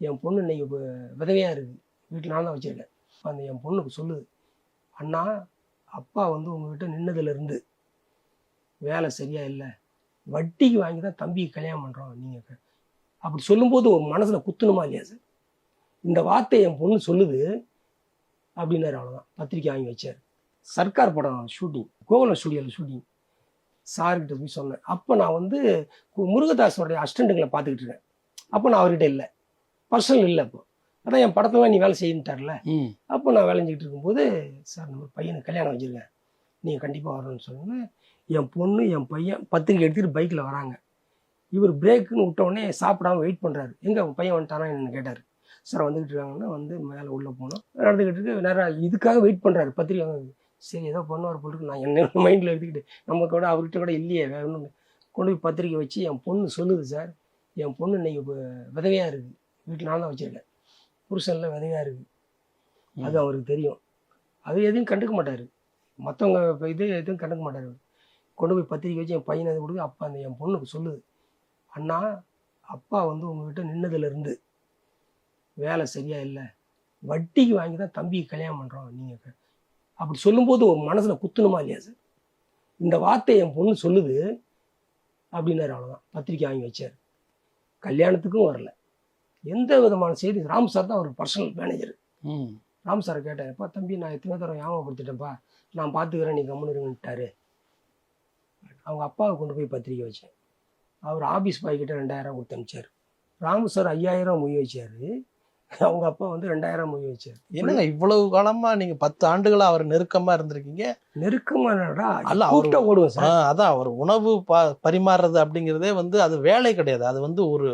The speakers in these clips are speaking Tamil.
என் பொண்ணு இன்னைக்கு விதவையாக இருக்குது, வீட்டில் நான் தான் வச்சுருக்கேன். அந்த என் பொண்ணுக்கு சொல்லுது, அண்ணா அப்பா வந்து உங்ககிட்ட நின்னதுலேருந்து வேலை சரியா இல்லை, வட்டிக்கு வாங்கி தான் தம்பிக்கு கல்யாணம் பண்ணுறோம் நீங்கள். அப்படி சொல்லும்போது ஒரு மனசில் குத்துணுமா இல்லையா சார்? இந்த வார்த்தை என் பொண்ணு சொல்லுது அப்படின்னாரு. அவ்வளோதான், பத்திரிக்கை வாங்கி வச்சார். சர்க்கார் படம் ஷூட்டிங், கோகுலம் ஸ்டுடியோவில் ஷூட்டிங். சார்கிட்ட போய் சொன்னேன். அப்போ நான் வந்து முருகதாஸோடைய அசிஸ்டண்ட்டுங்களை பார்த்துக்கிட்டு இருக்கேன். அப்போ நான் அவர்கிட்ட இல்லை, பர்சனல் இல்லை. அப்போ அதான் என் படத்தெல்லாம் நீ வேலை செய்யிட்டார்ல. அப்போ நான் வேலை செஞ்சுட்டு இருக்கும்போது, சார் நம்ம பையனுக்கு கல்யாணம் வச்சுருக்கேன், நீங்கள் கண்டிப்பாக வரணும்னு சொன்னேன். என் பொண்ணு என் பையன் பத்திரிக்கை எடுத்துகிட்டு பைக்கில் வராங்க. இவர் பிரேக்குன்னு விட்டோடனே சாப்பிடாம வெயிட் பண்ணுறாரு. எங்கே உன் பையன் வந்துட்டானா என்ன கேட்டார். சார் வந்துக்கிட்டு இருக்காங்கன்னா வந்து மேலே உள்ளே போனோம். நடந்துக்கிட்டு இருக்கு, நேரம் இதுக்காக வெயிட் பண்ணுறாரு பத்திரிக்கை வாங்க. சரி ஏதோ பண்ணுவார் போட்டுருக்கு, நான் என்ன மைண்டில் எடுத்துக்கிட்டு நம்ம கூட அவர்கிட்ட கூட இல்லையே வேற ஒன்று கொண்டு போய் பத்திரிக்கை வச்சு என் பொண்ணு சொல்லுது, சார் என் பொண்ணு இன்னைக்கு விதவையாக இருக்குது, வீட்டில் நான் தான் வச்சுருக்கேன், புருஷனில் விதவையாக இருக்குது. அது அவருக்கு தெரியும். அது எதையும் கண்டுக்க மாட்டார், மற்றவங்க இது எதுவும் கண்டுக்க மாட்டார். கொண்டு போய் பத்திரிக்கை வச்சு என் பையனை அது கொடுத்து அப்போ அந்த என் பொண்ணுக்கு சொல்லுது, அண்ணா அப்பா வந்து உங்ககிட்ட நின்னதுலேருந்து வேலை சரியா இல்லை, வட்டிக்கு வாங்கி தான் தம்பிக்கு கல்யாணம் பண்ணுறோம் நீங்கள். அப்படி சொல்லும்போது ஒரு மனசில் குத்துணுமா இல்லையா சார்? இந்த வார்த்தை என் பொண்ணு சொல்லுது அப்படின்னாரு. அவ்வளோதான், பத்திரிக்கை வாங்கி வச்சார். கல்யாணத்துக்கும் வரல, எந்த விதமான செய்தி. ராம் சார் தான் அவர் பர்சனல் மேனேஜர். ராம் சாரை கேட்டேன், எப்பா தம்பி நான் எத்தனை தடவை ஞாபகப்படுத்திட்டேன்ப்பா, நான் பார்த்துக்கிறேன் நீ கம்முன்னு இருங்கன்ட்டாரு. அவங்க அப்பாவை கொண்டு போய் பத்திரிக்கை வச்சேன். அவர் ஆஃபீஸ் பாய் கிட்ட 2000 கொடுத்து அனுப்பிச்சார். ராமு சார் 5000 மொய் வச்சாரு, அவங்க அப்பா வந்து 2000 மொய் வச்சார். என்னங்க இவ்வளவு காலமா நீங்க 10 ஆண்டுகளா அவர் நெருக்கமா இருந்திருக்கீங்க? நெருக்கமா அல்ல, அவர்கிட்ட ஓடுவோம் சார். அதான் அவர் உணவு பரிமாறுறது அப்படிங்கிறதே வந்து அது வேலை கிடையாது, அது வந்து ஒரு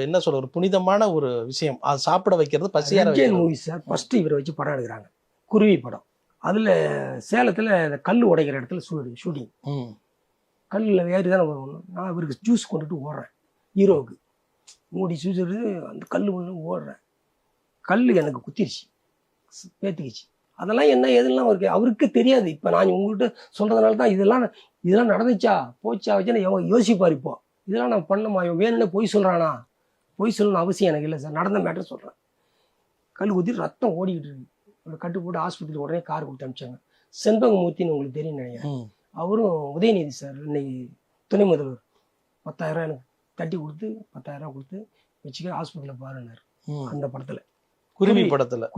என்ன சொல்ற ஒரு புனிதமான ஒரு விஷயம். அது சாப்பிட வைக்கிறது, பசியார வைக்கிறது. மூவி சார் ஃபர்ஸ்ட் இவரை வச்சு படம் எடுக்கிறாங்க, குருவி படம். அதுல சேலத்துல கல் உடைக்கிற இடத்துல ஷூட்டிங். கல்லில் ஏறி தானே வரணும். நான் இவருக்கு ஜூஸ் கொண்டுட்டு ஓடுறேன், ஹீரோவுக்கு மூடி ஜூஸ் எடுத்து அந்த கல் ஒன்று ஓடுறேன். கல் எனக்கு குத்திருச்சு, பேத்துக்குச்சு. அதெல்லாம் என்ன எதுலாம் அவருக்கு தெரியாது. இப்போ நான் உங்கள்கிட்ட சொல்கிறதுனால தான் இதெல்லாம் நடந்துச்சா போச்சா வச்சுன்னு யோசிப்பார். இப்போ இதெல்லாம் நான் பண்ணமா, இவன் வேணும்னே பொய் சொல்கிறானா? பொய் சொல்லணும்னு அவசியம் எனக்கு இல்லை சார், நடந்த மேட்டர் சொல்கிறேன். கல் குத்தி ரத்தம் ஓடிக்கிட்டு இருக்கு. அவரை கட்டு போட்டு ஆஸ்பத்திரி உடனே கார் கொடுத்து அனுப்பிச்சாங்க. செண்பகமூர்த்தின்னு உங்களுக்கு தெரியும் நினைக்கிறேன். அவரும் உதயநிதி சார் இன்னைக்கு துணை முதல்வர் 10,000 எனக்கு தட்டி கொடுத்து 10,000 கொடுத்து வச்சுக்க ஆஸ்பத்திரியில் பாருன்னார். அந்த படத்தில், குருவி படத்துல